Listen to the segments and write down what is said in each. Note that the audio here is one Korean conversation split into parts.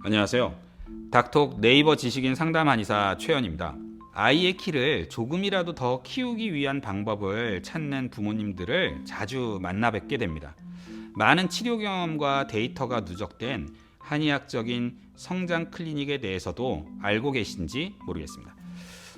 안녕하세요. 닥톡 네이버 지식인 상담 한의사 최현입니다. 아이의 키를 조금이라도 더 키우기 위한 방법을 찾는 부모님들을 자주 만나 뵙게 됩니다. 많은 치료 경험과 데이터가 누적된 한의학적인 성장 클리닉에 대해서도 알고 계신지 모르겠습니다.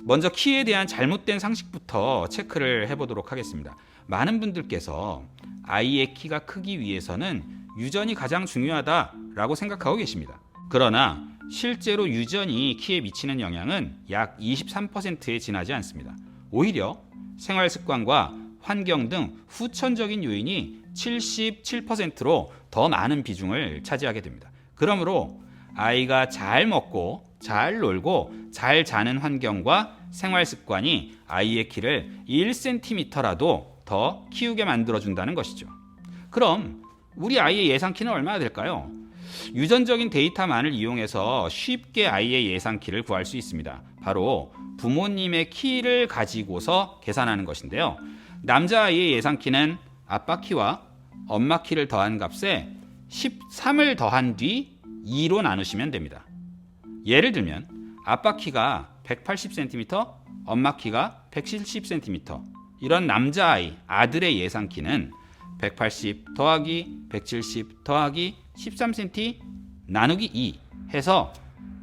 먼저 키에 대한 잘못된 상식부터 체크를 해보도록 하겠습니다. 많은 분들께서 아이의 키가 크기 위해서는 유전이 가장 중요하다라고 생각하고 계십니다. 그러나 실제로 유전이 키에 미치는 영향은 약 23%에 지나지 않습니다. 오히려 생활 습관과 환경 등 후천적인 요인이 77%로 더 많은 비중을 차지하게 됩니다. 그러므로 아이가 잘 먹고 잘 놀고 잘 자는 환경과 생활 습관이 아이의 키를 1cm라도 더 키우게 만들어준다는 것이죠. 그럼 우리 아이의 예상 키는 얼마나 될까요? 유전적인 데이터만을 이용해서 쉽게 아이의 예상 키를 구할 수 있습니다. 바로 부모님의 키를 가지고서 계산하는 것인데요. 남자아이의 예상 키는 아빠 키와 엄마 키를 더한 값에 13을 더한 뒤 2로 나누시면 됩니다. 예를 들면 아빠 키가 180cm, 엄마 키가 170cm. 이런 남자아이, 아들의 예상 키는 180 더하기 170 더하기 13cm 나누기 2 해서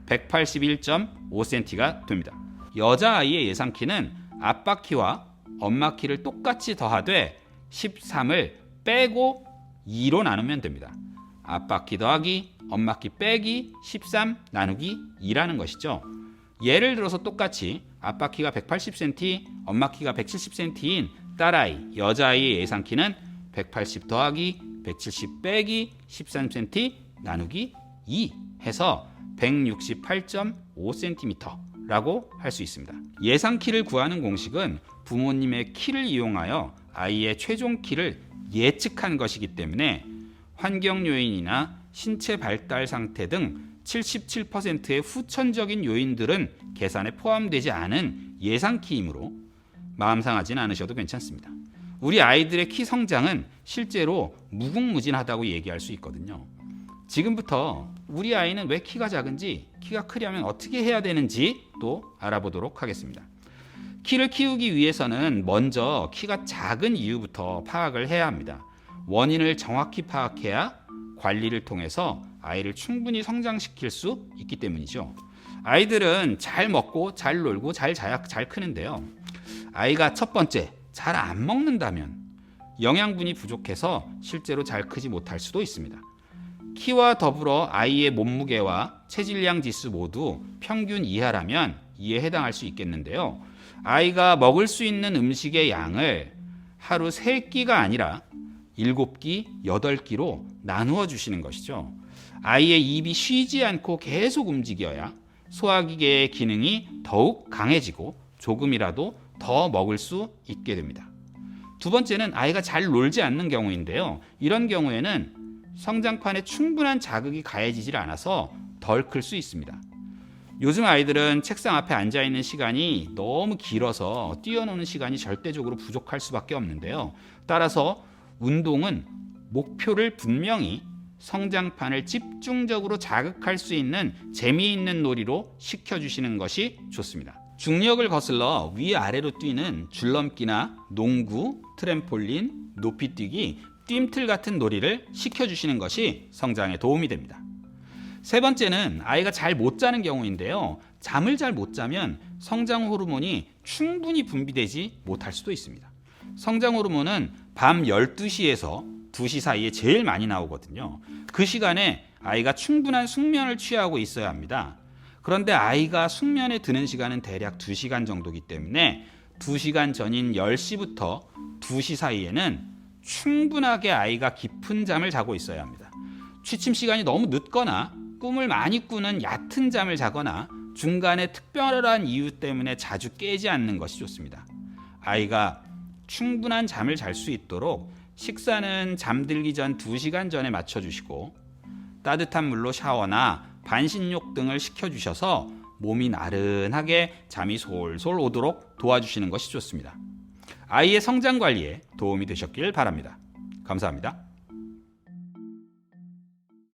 181.5cm가 됩니다. 여자아이의 예상 키는 아빠 키와 엄마 키를 똑같이 더하되 13을 빼고 2로 나누면 됩니다. 아빠 키 더하기 엄마 키 빼기 13 나누기 2라는 것이죠. 예를 들어서 똑같이 아빠 키가 180cm, 엄마 키가 170cm인 딸아이, 여자아이의 예상 키는 180 더하기 170 빼기 13cm 나누기 2 해서 168.5cm라고 할 수 있습니다. 예상 키를 구하는 공식은 부모님의 키를 이용하여 아이의 최종 키를 예측한 것이기 때문에 환경 요인이나 신체 발달 상태 등 77%의 후천적인 요인들은 계산에 포함되지 않은 예상 키이므로 마음 상하진 않으셔도 괜찮습니다. 우리 아이들의 키 성장은 실제로 무궁무진하다고 얘기할 수 있거든요. 지금부터 우리 아이는 왜 키가 작은지, 키가 크려면 어떻게 해야 되는지 또 알아보도록 하겠습니다. 키를 키우기 위해서는 먼저 키가 작은 이유부터 파악을 해야 합니다. 원인을 정확히 파악해야 관리를 통해서 아이를 충분히 성장시킬 수 있기 때문이죠. 아이들은 잘 먹고 잘 놀고 잘 자야 잘 크는데요. 아이가 첫 번째 잘 안 먹는다면 영양분이 부족해서 실제로 잘 크지 못할 수도 있습니다. 키와 더불어 아이의 몸무게와 체질량 지수 모두 평균 이하라면 이에 해당할 수 있겠는데요. 아이가 먹을 수 있는 음식의 양을 하루 3끼가 아니라 7끼, 8끼로 나누어 주시는 것이죠. 아이의 입이 쉬지 않고 계속 움직여야 소화기계의 기능이 더욱 강해지고 조금이라도 더 먹을 수 있게 됩니다. 두 번째는 아이가 잘 놀지 않는 경우인데요. 이런 경우에는 성장판에 충분한 자극이 가해지질 않아서 덜 클 수 있습니다. 요즘 아이들은 책상 앞에 앉아 있는 시간이 너무 길어서 뛰어노는 시간이 절대적으로 부족할 수밖에 없는데요. 따라서 운동은 목표를 분명히 성장판을 집중적으로 자극할 수 있는 재미있는 놀이로 시켜주시는 것이 좋습니다. 중력을 거슬러 위아래로 뛰는 줄넘기나 농구, 트램폴린, 높이뛰기, 뜀틀 같은 놀이를 시켜주시는 것이 성장에 도움이 됩니다. 세 번째는 아이가 잘 못 자는 경우인데요. 잠을 잘 못 자면 성장 호르몬이 충분히 분비되지 못할 수도 있습니다. 성장 호르몬은 밤 12시에서 2시 사이에 제일 많이 나오거든요. 그 시간에 아이가 충분한 숙면을 취하고 있어야 합니다. 그런데 아이가 숙면에 드는 시간은 대략 2시간 정도이기 때문에 2시간 전인 10시부터 2시 사이에는 충분하게 아이가 깊은 잠을 자고 있어야 합니다. 취침 시간이 너무 늦거나 꿈을 많이 꾸는 얕은 잠을 자거나 중간에 특별한 이유 때문에 자주 깨지 않는 것이 좋습니다. 아이가 충분한 잠을 잘 수 있도록 식사는 잠들기 전 2시간 전에 맞춰주시고 따뜻한 물로 샤워나 반신욕 등을 시켜주셔서 몸이 나른하게 잠이 솔솔 오도록 도와주시는 것이 좋습니다. 아이의 성장 관리에 도움이 되셨길 바랍니다. 감사합니다.